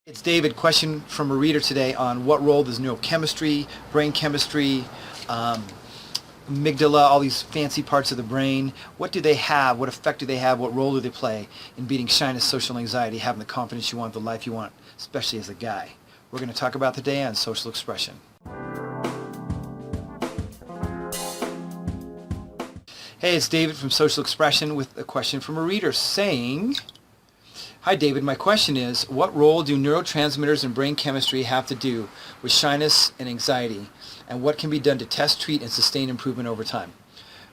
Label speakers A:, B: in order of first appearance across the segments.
A: It's David. Question from a reader today on what role does neurochemistry, brain chemistry, amygdala, all these fancy parts of the brain, what do they have? What effect do they have? What role do they play in beating shyness, social anxiety, having the confidence you want, the life you want, especially as a guy? We're going to talk about today on social expression. Hey, it's David from Social Expression with a question from a reader saying, hi David, my question is, what role do neurotransmitters and brain chemistry have to do with shyness and anxiety, and what can be done to test, treat, and sustain improvement over time?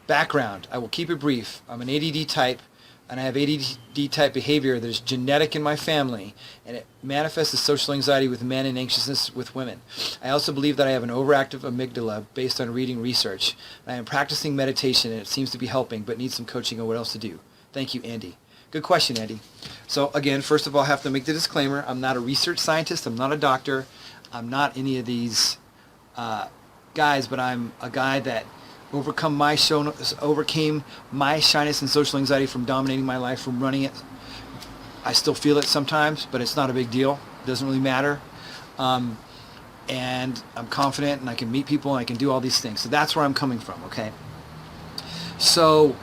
A: Background, I will keep it brief. I'm an ADD type, and I have ADD type behavior that is genetic in my family, and it manifests as social anxiety with men and anxiousness with women. I also believe that I have an overactive amygdala based on reading research. I am practicing meditation, and it seems to be helping, but need some coaching on what else to do. Thank you, Andy. Good question, Andy. So again, first of all, I have to make the disclaimer. I'm not a research scientist. I'm not a doctor. I'm not any of these guys, but I'm a guy that overcame my shyness and social anxiety from dominating my life, from running it. I still feel it sometimes, but it's not a big deal. It doesn't really matter. And I'm confident, and I can meet people, and I can do all these things. So that's where I'm coming from, okay? So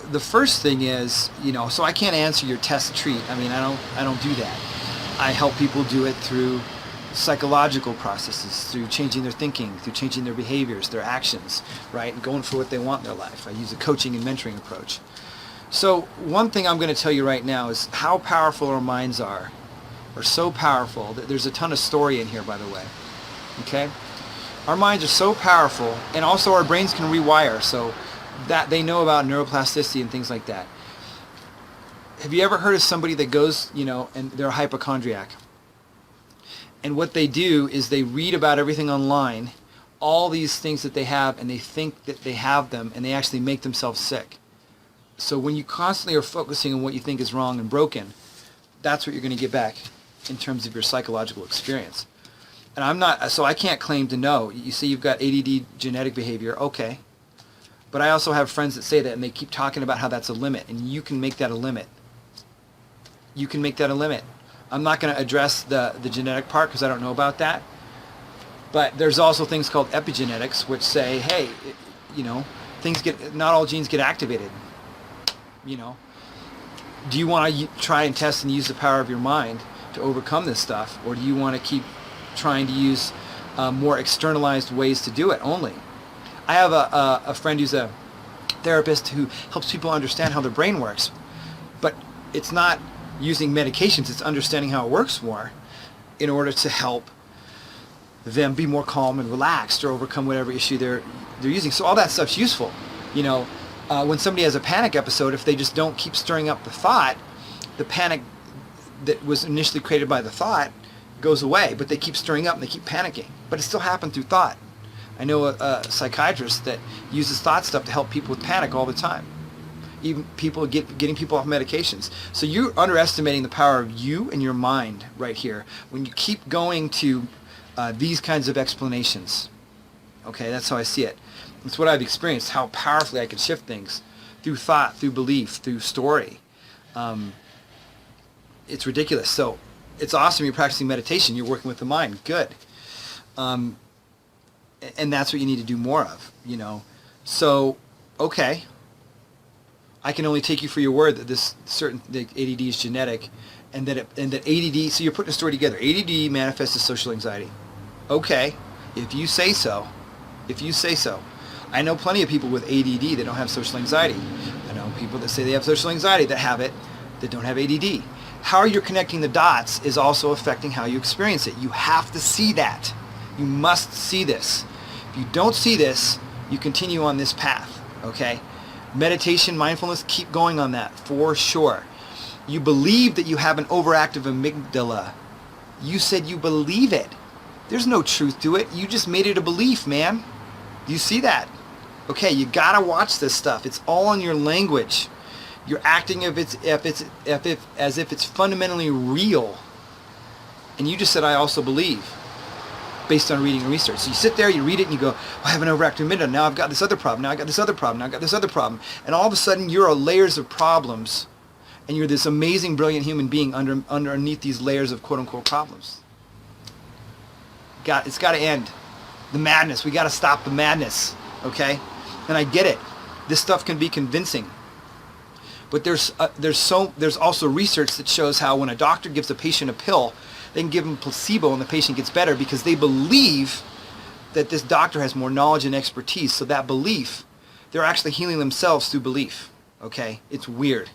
A: the first thing is, so I can't answer your test treat. I mean, I don't do that. I help people do it through psychological processes, through changing their thinking, through changing their behaviors, their actions, right, and going for what they want in their life. I use a coaching and mentoring approach. So one thing I'm going to tell you right now is how powerful our minds are so powerful that there's a ton of story in here, by the way. Okay? Our minds are so powerful, and also our brains can rewire, so that they know about neuroplasticity and things like that. Have you ever heard of somebody that goes, and they're a hypochondriac? And what they do is they read about everything online, all these things that they have, and they think that they have them, and they actually make themselves sick. So when you constantly are focusing on what you think is wrong and broken, that's what you're going to get back in terms of your psychological experience. And I can't claim to know. You see you've got ADD genetic behavior, okay. But I also have friends that say that, and they keep talking about how that's a limit, and you can make that a limit. You can make that a limit. I'm not going to address the genetic part because I don't know about that. But there's also things called epigenetics, which say, hey, not all genes get activated. Do you want to try and test and use the power of your mind to overcome this stuff, or do you want to keep trying to use more externalized ways to do it only? I have a friend who's a therapist who helps people understand how their brain works, but it's not using medications, it's understanding how it works more in order to help them be more calm and relaxed or overcome whatever issue they're using. So all that stuff's useful. When somebody has a panic episode, if they just don't keep stirring up the thought, the panic that was initially created by the thought goes away, but they keep stirring up and they keep panicking. But it still happened through thought. I know a psychiatrist that uses thought stuff to help people with panic all the time. Even people getting people off medications. So you're underestimating the power of you and your mind right here when you keep going to these kinds of explanations. Okay, that's how I see it. It's what I've experienced, how powerfully I can shift things through thought, through belief, through story. It's ridiculous. So it's awesome you're practicing meditation. You're working with the mind. Good. And that's what you need to do more of, So, okay. I can only take you for your word that the ADD is genetic, and that ADD. So you're putting a story together. ADD manifests as social anxiety. Okay, if you say so. I know plenty of people with ADD that don't have social anxiety. I know people that say they have social anxiety that have it, that don't have ADD. How you're connecting the dots is also affecting how you experience it. You have to see that. You must see this. If you don't see this, you continue on this path, okay? Meditation, mindfulness, keep going on that for sure. You believe that you have an overactive amygdala. You said you believe it. There's no truth to it. You just made it a belief, man. You see that? Okay, you gotta watch this stuff. It's all in your language. You're acting as if it's fundamentally real. And you just said, I also believe, based on reading and research. So you sit there, you read it, and you go, I have an overactive amygdala. Now I've got this other problem. Now I've got this other problem. Now I've got this other problem. And all of a sudden, you're layers of problems And you're this amazing, brilliant human being underneath these layers of quote-unquote problems. It's got to end. The madness. We got to stop the madness, okay? And I get it. This stuff can be convincing. But there's also research that shows how when a doctor gives a patient a pill, they can give them placebo and the patient gets better because they believe that this doctor has more knowledge and expertise. So that belief, they're actually healing themselves through belief, okay? It's weird.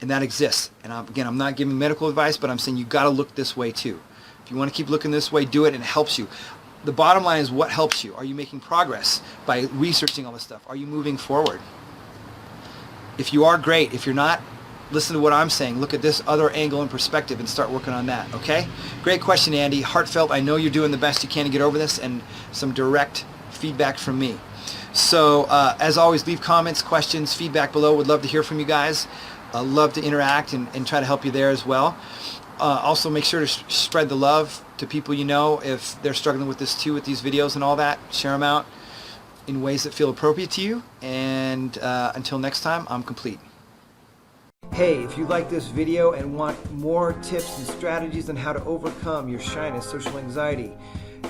A: And that exists. And again, I'm not giving medical advice, but I'm saying you got to look this way too. If you want to keep looking this way, do it, and it helps you. The bottom line is, what helps you? Are you making progress by researching all this stuff? Are you moving forward? If you are, great. If you're not, listen to what I'm saying. Look at this other angle and perspective and start working on that, okay? Great question, Andy. Heartfelt. I know you're doing the best you can to get over this, and some direct feedback from me. So, as always, leave comments, questions, feedback below. Would love to hear from you guys. Love to interact and try to help you there as well. Also, make sure to spread the love to people you know if they're struggling with this too, with these videos and all that. Share them out in ways that feel appropriate to you. And until next time, I'm complete. Hey, if you like this video and want more tips and strategies on how to overcome your shyness, social anxiety,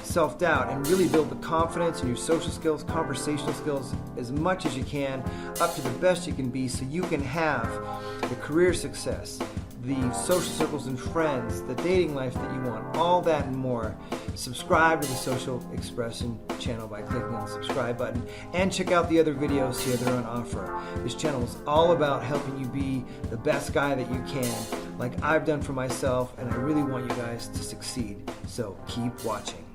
A: self-doubt, and really build the confidence in your social skills, conversational skills as much as you can, up to the best you can be, so you can have the career success, the social circles and friends, the dating life that you want, all that and more, subscribe to the Social Expression channel by clicking on the subscribe button, and check out the other videos here that are on offer. This channel is all about helping you be the best guy that you can, like I've done for myself, and I really want you guys to succeed. So keep watching.